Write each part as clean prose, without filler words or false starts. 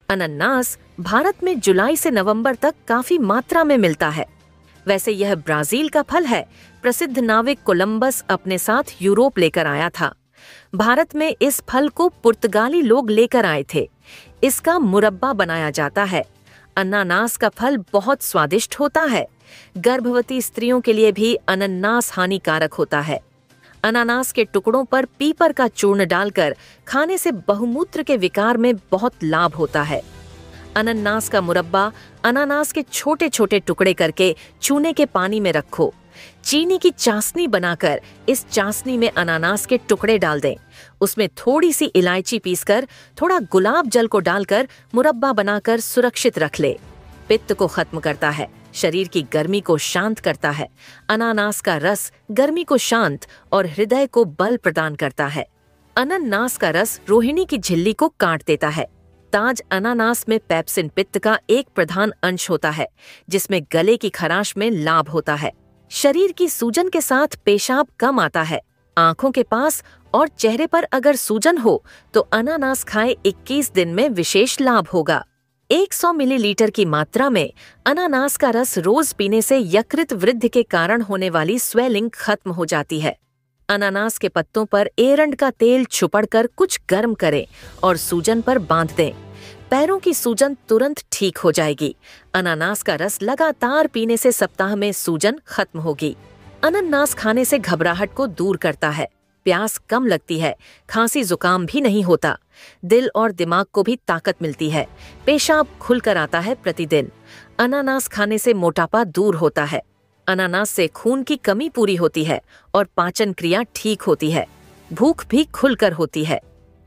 अनानास भारत में जुलाई से नवंबर तक काफी मात्रा में मिलता है। वैसे यह ब्राजील का फल है। प्रसिद्ध नाविक कोलंबस अपने साथ यूरोप लेकर आया था। भारत में इस फल को पुर्तगाली लोग लेकर आए थे। इसका मुरब्बा बनाया जाता है। अनानास का फल बहुत स्वादिष्ट होता है। गर्भवती स्त्रियों के लिए भी अनानास हानिकारक होता है। अनानास के टुकड़ों पर पीपर का चूर्ण डालकर खाने से बहुमूत्र के विकार में बहुत लाभ होता है। अनानास का मुरब्बा अनानास के छोटे छोटे टुकड़े करके चूने के पानी में रखो। चीनी की चाशनी बनाकर इस चाशनी में अनानास के टुकड़े डाल दें। उसमें थोड़ी सी इलायची पीसकर थोड़ा गुलाब जल को डालकर मुरब्बा बनाकर सुरक्षित रख ले। पित्त को खत्म करता है, शरीर की गर्मी को शांत करता है। अनानास का रस गर्मी को शांत और हृदय को बल प्रदान करता है। अनानास का रस रोहिणी की झिल्ली को काट देता है। ताज अनानास में पेप्सिन पित्त का एक प्रधान अंश होता है, जिसमें गले की खराश में लाभ होता है। शरीर की सूजन के साथ पेशाब कम आता है। आंखों के पास और चेहरे पर अगर सूजन हो तो अनानास खाए 21 दिन में विशेष लाभ होगा। 100 मिलीलीटर की मात्रा में अनानास का रस रोज पीने से यकृत वृद्धि के कारण होने वाली स्वेलिंग खत्म हो जाती है। अनानास के पत्तों पर एरंड का तेल छुपड़कर कुछ गर्म करें और सूजन पर बांध दें। पैरों की सूजन तुरंत ठीक हो जाएगी। अनानास का रस लगातार पीने से सप्ताह में सूजन खत्म होगी। अनानास खाने से घबराहट को दूर करता है। प्यास कम लगती है। खांसी जुकाम भी नहीं होता। दिल और दिमाग को भी ताकत मिलती है। पेशाब खुलकर आता है प्रतिदिन। अनानास खाने से मोटापा दूर होता है। अनानास से खून की कमी पूरी होती है और पाचन क्रिया ठीक होती है। भूख भी खुलकर होती है।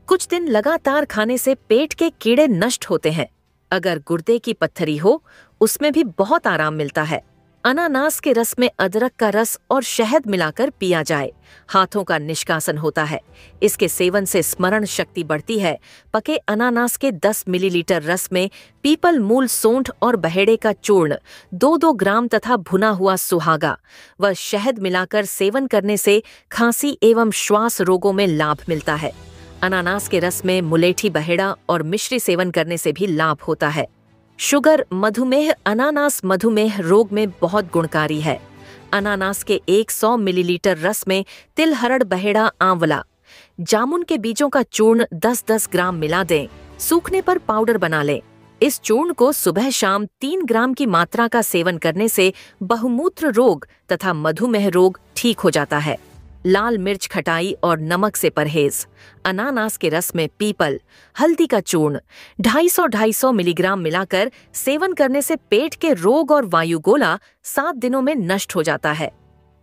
कुछ दिन लगातार खाने से पेट के कीड़े नष्ट होते हैं। अगर गुर्दे की पत्थरी हो, उसमें भी बहुत आराम मिलता है। अनानास के रस में अदरक का रस और शहद मिलाकर पिया जाए, हाथों का निष्कासन होता है। इसके सेवन से स्मरण शक्ति बढ़ती है। पके अनानास के 10 मिलीलीटर रस में पीपल मूल, सोंठ और बहेड़े का चूर्ण 2-2 ग्राम तथा भुना हुआ सुहागा व शहद मिलाकर सेवन करने से खांसी एवं श्वास रोगों में लाभ मिलता है। अनानास के रस में मुलेठी बहेड़ा और मिश्री सेवन करने से भी लाभ होता है। शुगर, मधुमेह, अनानास मधुमेह रोग में बहुत गुणकारी है। अनानास के 100 मिलीलीटर रस में तिलहरड़, बहेड़ा, आंवला, जामुन के बीजों का चूर्ण 10-10 ग्राम मिला दें। सूखने पर पाउडर बना लें। इस चूर्ण को सुबह शाम 3 ग्राम की मात्रा का सेवन करने से बहुमूत्र रोग तथा मधुमेह रोग ठीक हो जाता है। लाल मिर्च, खटाई और नमक से परहेज। अनानास के रस में पीपल, हल्दी का चूर्ण 250-250 मिलीग्राम मिलाकर सेवन करने से पेट के रोग और वायुगोला 7 दिनों में नष्ट हो जाता है।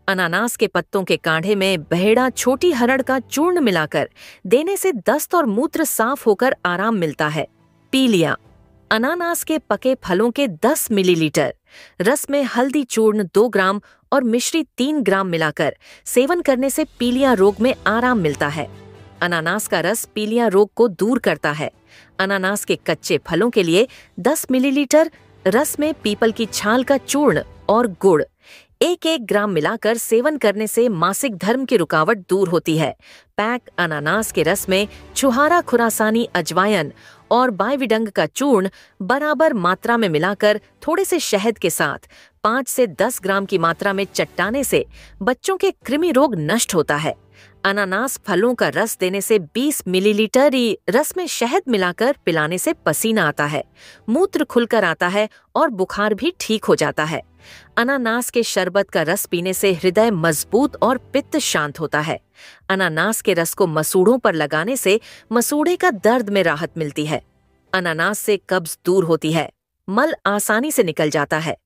अनानास के पत्तों के काढ़े में बहेड़ा, छोटी हरड़ का चूर्ण मिलाकर देने से दस्त और मूत्र साफ होकर आराम मिलता है। पीलिया, अनानास के पके फलों के 10 मिलीलीटर रस में हल्दी चूर्ण 2 ग्राम और मिश्री 3 ग्राम मिलाकर सेवन करने से पीलिया रोग में आराम मिलता है। अनानास का रस पीलिया रोग को दूर करता है। अनानास के कच्चे फलों के लिए 10 मिलीलीटर रस में पीपल की छाल का चूर्ण और गुड़ 1-1 ग्राम मिलाकर सेवन करने से मासिक धर्म की रुकावट दूर होती है। पैक अनानास के रस में छुहारा, खुरासानी, अजवायन और बायविडंग का चूर्ण बराबर मात्रा में मिलाकर थोड़े से शहद के साथ 5 से 10 ग्राम की मात्रा में चट्टाने से बच्चों के कृमि रोग नष्ट होता है। अनानास फलों का रस देने से 20 मिलीलीटर ही रस में शहद मिलाकर पिलाने से पसीना आता है, मूत्र खुलकर आता है और बुखार भी ठीक हो जाता है। अनानास के शरबत का रस पीने से हृदय मजबूत और पित्त शांत होता है। अनानास के रस को मसूड़ों पर लगाने से मसूड़े का दर्द में राहत मिलती है। अनानास से कब्ज दूर होती है। मल आसानी से निकल जाता है।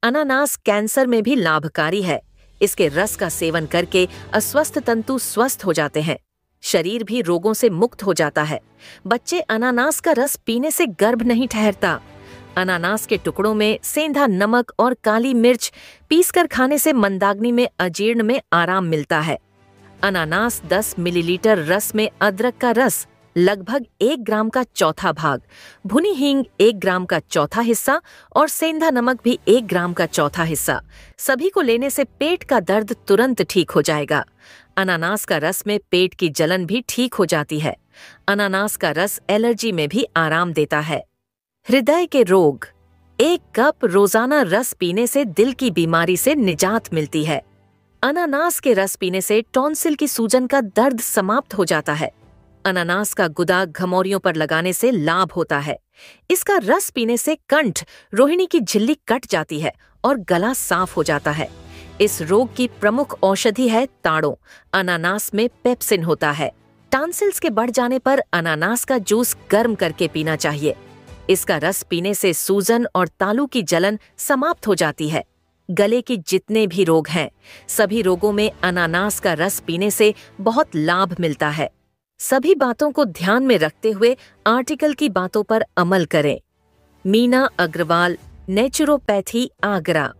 अनानास कैंसर में भी लाभकारी है। इसके रस का सेवन करके अस्वस्थ तंतु स्वस्थ हो जाते हैं। शरीर भी रोगों से मुक्त हो जाता है। बच्चे अनानास का रस पीने से गर्भ नहीं ठहरता। अनानास के टुकड़ों में सेंधा नमक और काली मिर्च पीसकर खाने से मंदाग्नि में, अजीर्ण में आराम मिलता है। अनानास 10 मिलीलीटर रस में अदरक का रस लगभग 1 ग्राम का चौथा भाग, भुनी हींग 1 ग्राम का चौथा हिस्सा और सेंधा नमक भी 1 ग्राम का चौथा हिस्सा, सभी को लेने से पेट का दर्द तुरंत ठीक हो जाएगा। अनानास का रस में पेट की जलन भी ठीक हो जाती है। अनानास का रस एलर्जी में भी आराम देता है। हृदय के रोग। 1 कप रोजाना रस पीने से दिल की बीमारी से निजात मिलती है। अनानास के रस पीने से टॉन्सिल की सूजन का दर्द समाप्त हो जाता है। अनानास का गुदा घमौरियों पर लगाने से लाभ होता है। इसका रस पीने से कंठ, रोहिणी की झिल्ली कट जाती है और गला साफ हो जाता है। इस रोग की प्रमुख औषधि है ताड़ो। अनानास में पेप्सिन होता है। टॉन्सिल्स के बढ़ जाने पर अनानास का जूस गर्म करके पीना चाहिए। इसका रस पीने से सूजन और तालू की जलन समाप्त हो जाती है। गले के जितने भी रोग हैं, सभी रोगों में अनानास का रस पीने से बहुत लाभ मिलता है। सभी बातों को ध्यान में रखते हुए आर्टिकल की बातों पर अमल करें। मीना अग्रवाल, नेचुरोपैथी, आगरा।